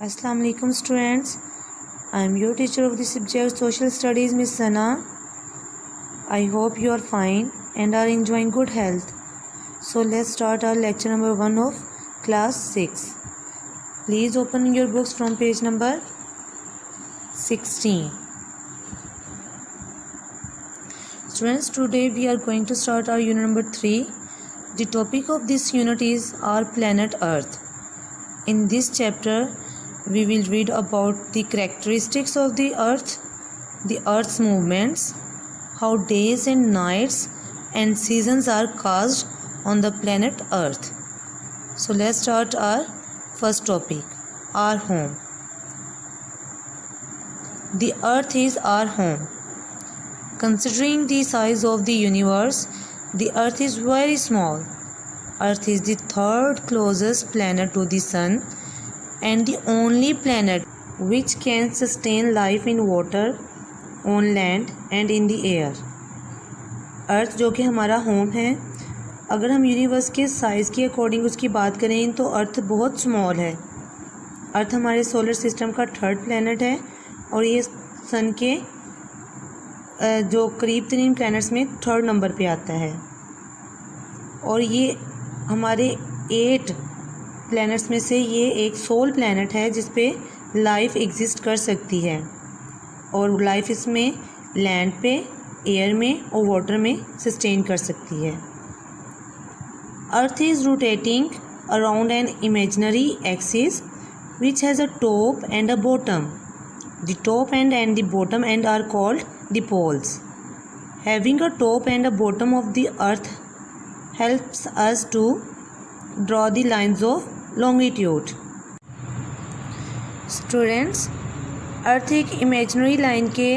Assalamu alaikum students. I am your teacher of the subject Social Studies, Miss Sana. I hope you are fine and are enjoying good health. So let's start our lecture number 1 of class 6. Please open your books from page number 16. Students, today we are going to start our unit number 3. The topic of this unit is our planet Earth. In this chapter, we will read about the characteristics of the Earth's movements, how days and nights and seasons are caused on the planet Earth. So let's start our first topic, our home. The Earth is our home. Considering the size of the universe, the Earth is very small. Earth is the third closest planet to the Sun and the only planet which can sustain life in water, on land and in the air. अर्थ जो कि हमारा home है, अगर हम universe के size के according उसकी बात करें तो अर्थ बहुत स्मॉल है. अर्थ हमारे सोलर सिस्टम का थर्ड प्लैनेट है और ये सन के जो करीब तरीन प्लैनेट्स में थर्ड नंबर पे आता है. और ये हमारे 8 प्लैनेट्स में से ये एक सोल प्लैनेट है जिस पे लाइफ एग्जिस्ट कर सकती है और लाइफ इसमें लैंड पे, एयर में और वाटर में सस्टेन कर सकती है. Earth is rotating around an imaginary axis which has a top and a bottom. The top and the bottom end are called the poles. Having a top and a bottom of the earth helps us to draw the lines of longitude. Students, earth एक imaginary line के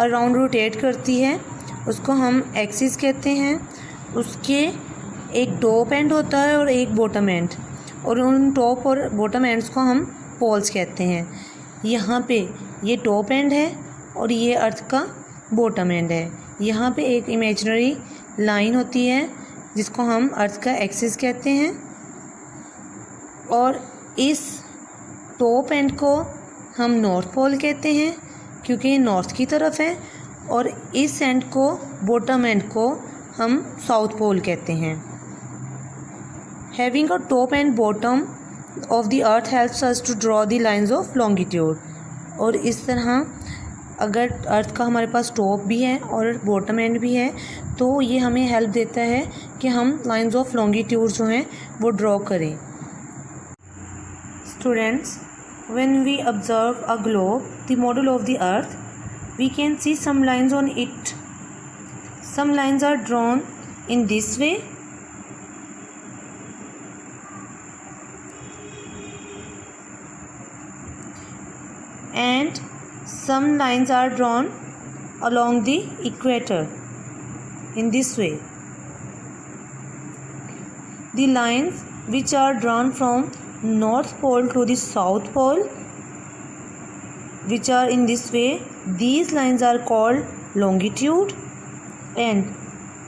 around rotate करती है, उसको हम axis कहते हैं. उसके एक टॉप एंड होता है और एक बॉटम एंड, और उन टॉप और बॉटम एंड्स को हम पोल्स कहते हैं. यहाँ पे ये टॉप एंड है और ये अर्थ का बॉटम एंड है. यहाँ पे एक इमेजिनरी लाइन होती है जिसको हम अर्थ का एक्सिस कहते हैं और इस टॉप एंड को हम नॉर्थ पोल कहते हैं क्योंकि ये नॉर्थ की तरफ है, और इस एंड को, बॉटम एंड को, हम साउथ पोल कहते हैं. Having a top and bottom of the earth helps us to draw the lines of longitude. और इस तरह अगर अर्थ का हमारे पास टॉप भी है और बॉटम एंड भी है तो ये हमें हेल्प देता है कि हम लाइंस ऑफ लॉन्गिट्यूड जो हैं वो ड्रॉ करें. Students, when we observe a globe, the model of the earth, we can see some lines on it. Some lines are drawn in this way and some lines are drawn along the equator in this way. The lines which are drawn from north pole to the south pole, which are in this way, these lines are called longitude, and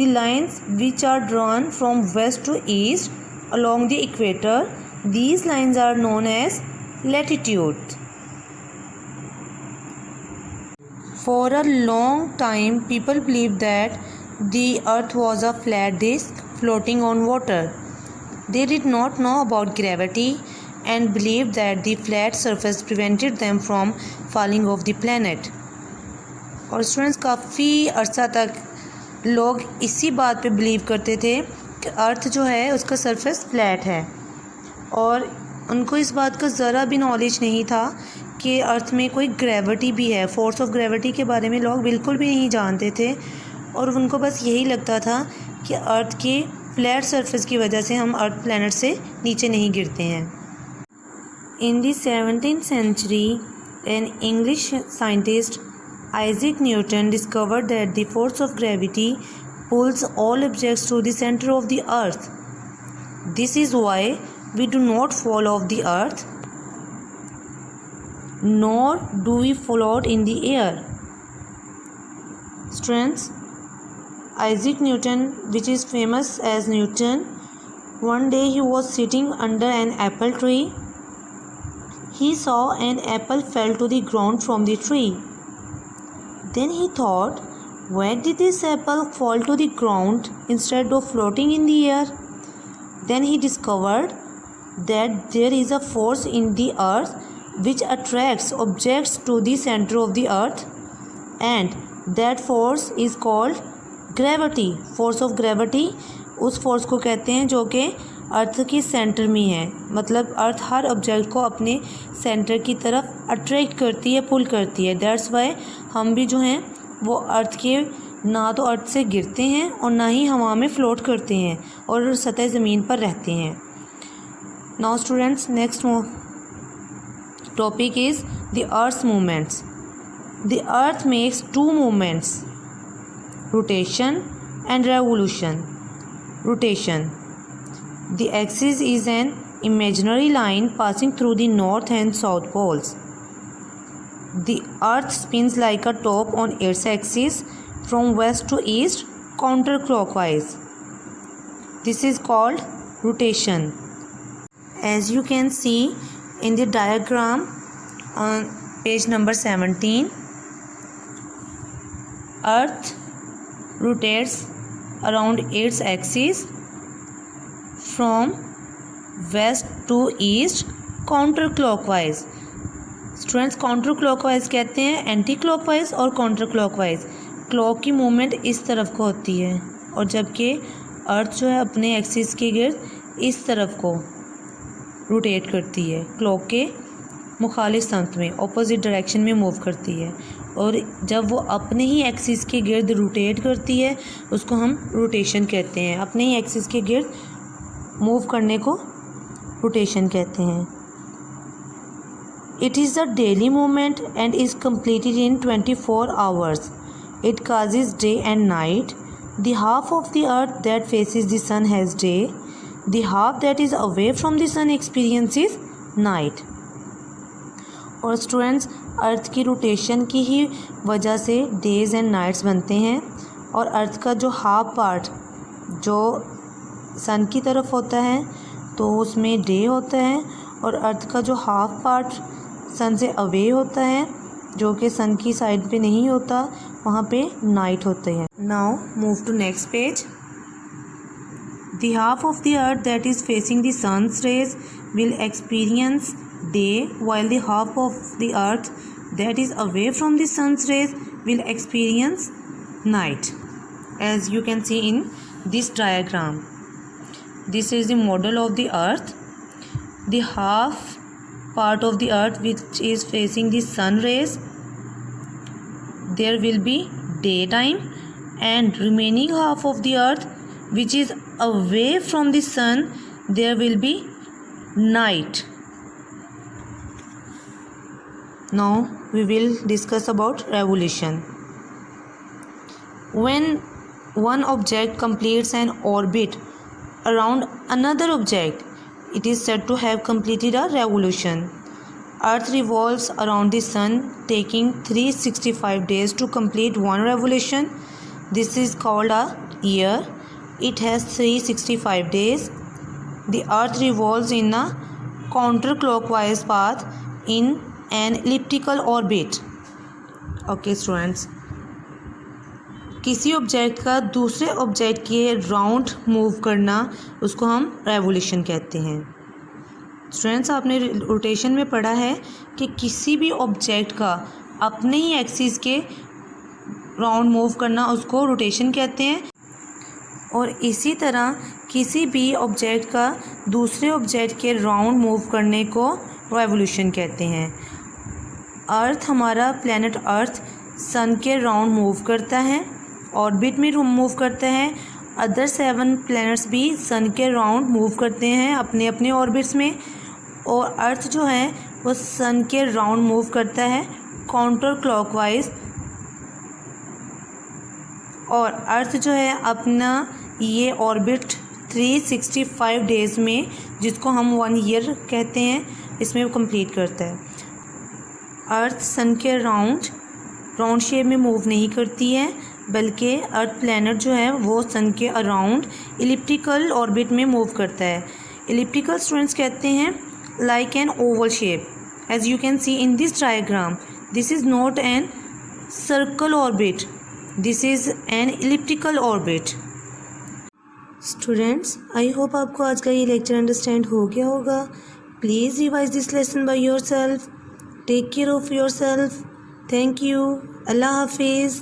the lines which are drawn from west to east along the equator, these lines are known as latitude. For a long time, people believed that the earth was a flat disk floating on water. They did not know about gravity and believed that the flat surface prevented them from falling off the planet. और students, काफ़ी अर्सा तक लोग इसी बात पे believe करते थे कि अर्थ जो है उसका सरफेस फ्लैट है, और उनको इस बात का ज़रा भी नॉलेज नहीं था कि अर्थ में कोई ग्रेविटी भी है. फोर्स ऑफ ग्रेविटी के बारे में लोग बिल्कुल भी नहीं जानते थे और उनको बस यही लगता था कि अर्थ के फ्लैट सरफेस की वजह से हम अर्थ प्लैनेट से नीचे नहीं गिरते हैं. In the 17th century, an English scientist, Isaac Newton, discovered that the force of gravity pulls all objects to the center of the earth. This is why we do not fall off the earth, nor do we float in the air. Students, Isaac Newton, which is famous as Newton, one day he was sitting under an apple tree he saw an apple fell to the ground from the tree. Then he thought, why did this apple fall to the ground instead of floating in the air? Then he discovered that there is a force in the earth which attracts objects to the center of the earth, and that force is called gravity. Force of gravity उस force को कहते हैं जो कि अर्थ के centre में है, मतलब अर्थ हर ऑब्जेक्ट को अपने सेंटर की तरफ अट्रैक्ट करती है, पुल करती है. दैट्स वाई हम भी जो हैं वो अर्थ के ना तो अर्थ से गिरते हैं और ना ही हवा में फ्लोट करते हैं और सतह ज़मीन पर रहते हैं. Now students, next topic is the earth's movements. The earth makes two movements, rotation and revolution. Rotation. The axis is an imaginary line passing through the north and south poles. The earth spins like a top on its axis from west to east counterclockwise. This is called rotation. As you can see in the diagram on page number 17, earth rotates around its axis from west to east counterclockwise. Students, counter clockwise कहते हैं anti clockwise और counter clockwise. Clock की movement इस तरफ को होती है और जबकि अर्थ जो है अपने एक्सिस के गिर्द इस तरफ को रोटेट करती है, क्लॉक के मुखालिफ समत में, ऑपोजिट डायरेक्शन में मूव करती है. और जब वो अपने ही एक्सिस के गिर्द रोटेट करती है उसको हम रोटेशन कहते हैं. अपने ही एक्सिस के गिर्द मूव करने को रोटेशन कहते हैं. It is a daily movement and is completed in 24 hours. It causes day and night. The half of the earth that faces the sun has day. The half that is away from the sun experiences night. और students, अर्थ की rotation की ही वजह से days and nights बनते हैं और अर्थ का जो हाफ पार्ट जो सन की तरफ होता है तो उसमें डे होता है और अर्थ का जो हाफ पार्ट सन से अवे होता है जो कि सन की साइड पे नहीं होता, वहाँ पे नाइट होते हैं. Now move to next page. The half of the earth that is facing the sun's rays will experience day, while the half of the earth that is away from the sun's rays will experience night. As you can see in this diagram, this is the model of the earth. The half part of the earth which is facing the sun rays, there will be daytime, and remaining half of the earth which is away from the sun, there will be night. Now we will discuss about revolution. When one object completes an orbit around another object, it is said to have completed a revolution. Earth revolves around the sun, taking 365 days to complete one revolution. This is called a year. It has 365 days. The earth revolves in a counterclockwise path in an elliptical orbit. Okay students, किसी object का दूसरे object के round move करना उसको हम revolution कहते हैं. Students, आपने रोटेशन में पढ़ा है कि किसी भी ऑब्जेक्ट का अपने ही एक्सिस के राउंड मूव करना उसको रोटेशन कहते हैं और इसी तरह किसी भी ऑब्जेक्ट का दूसरे ऑब्जेक्ट के राउंड मूव करने को रेवोल्यूशन कहते हैं. अर्थ, हमारा प्लैनेट अर्थ सन के राउंड मूव करता है, ऑर्बिट में मूव करता है. अदर 7 प्लैनेट्स भी सन के राउंड मूव करते हैं अपने अपने ऑर्बिट्स में, और अर्थ जो है वो सन के राउंड मूव करता है काउंटर क्लॉकवाइज. और अर्थ जो है अपना ये ऑर्बिट 365 डेज़ में, जिसको हम 1 ईयर कहते हैं, इसमें कंप्लीट करता है. अर्थ सन के राउंड शेप में मूव नहीं करती है, बल्कि अर्थ प्लैनेट जो है वो सन के अराउंड इलिप्टिकल ऑर्बिट में मूव करता है. इलिप्टिकल स्टूडेंट्स कहते हैं like an Oval shape. as you can see in this diagram. This is not an circle orbit, this is an elliptical orbit. Students, I hope आपको आज का ये lecture understand हो गया होगा. Please revise this lesson by yourself. Take care of yourself. Thank you. अल्लाह हाफिज़.